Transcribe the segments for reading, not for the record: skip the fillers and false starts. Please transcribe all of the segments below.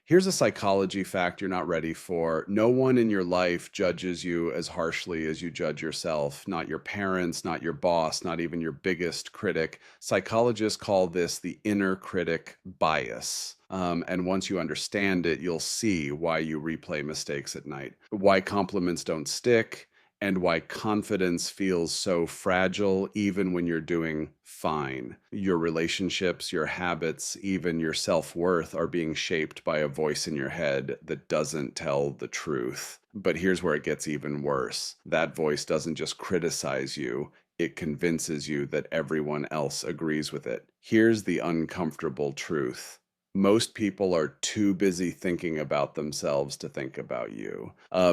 Here's a psychology fact you're not ready for. No one in your life judges you as harshly as you judge yourself. Not your parents, not your boss, not even your biggest critic. Psychologists call this the inner critic bias. And once you understand it, you'll see why you replay mistakes at night, why compliments don't stick, and why confidence feels so fragile even when you're doing fine. Your relationships, your habits, even your self worth are being shaped by a voice in your head that doesn't tell the truth. But here's where it gets even worse: that voice doesn't just criticize you, it convinces you that everyone else agrees with it. Here's the uncomfortable truth: most people are too busy thinking about themselves to think about you.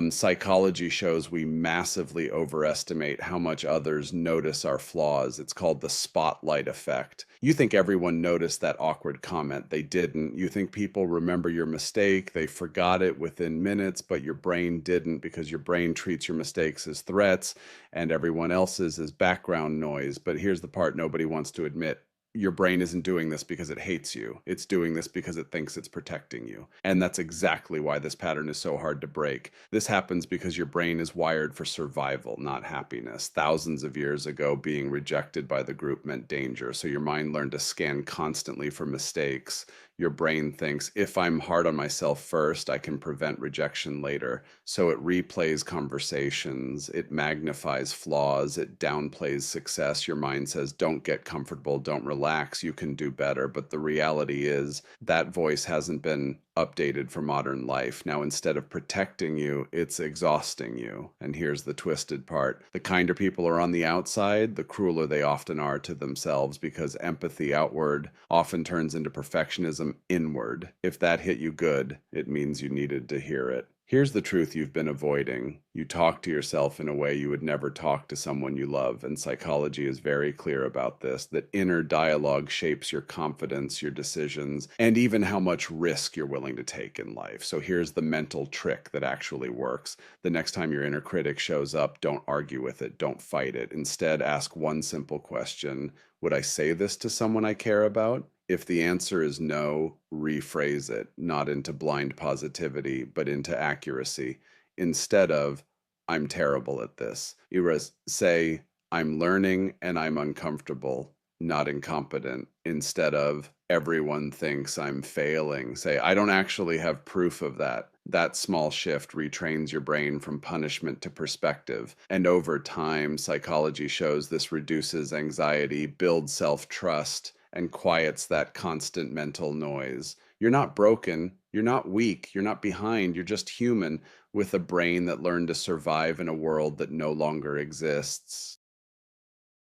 Psychology shows we massively overestimate how much others notice our flaws. It's called the spotlight effect. You think everyone noticed that awkward comment. They didn't. You think people remember your mistake. They forgot it within minutes, but your brain didn't, because your brain treats your mistakes as threats and everyone else's as background noise. But here's the part nobody wants to admit: your brain isn't doing this because it hates you. It's doing this because it thinks it's protecting you. And that's exactly why this pattern is so hard to break. This happens because your brain is wired for survival, not happiness. Thousands of years ago, being rejected by the group meant danger. So your mind learned to scan constantly for mistakes. Your brain thinks, if I'm hard on myself first, I can prevent rejection later. So it replays conversations, it magnifies flaws, it downplays success. Your mind says, don't get comfortable, don't relax, you can do better. But the reality is that voice hasn't been updated for modern life. Now, instead of protecting you, it's exhausting you. And here's the twisted part: the kinder people are on the outside, the crueler they often are to themselves, because empathy outward often turns into perfectionism inward. If that hit you good, it means you needed to hear it. Here's the truth you've been avoiding: you talk to yourself in a way you would never talk to someone you love. And psychology is very clear about this: that inner dialogue shapes your confidence, your decisions, and even how much risk you're willing to take in life. So here's the mental trick that actually works. The next time your inner critic shows up, don't argue with it, don't fight it. Instead, ask one simple question: would I say this to someone I care about? If the answer is no, rephrase it, not into blind positivity, but into accuracy. Instead of, I'm terrible at this, you say, I'm learning and I'm uncomfortable, not incompetent. Instead of, everyone thinks I'm failing, say, I don't actually have proof of that. That small shift retrains your brain from punishment to perspective. And over time, psychology shows this reduces anxiety, builds self trust, and quiets that constant mental noise. You're not broken, you're not weak, you're not behind, you're just human with a brain that learned to survive in a world that no longer exists.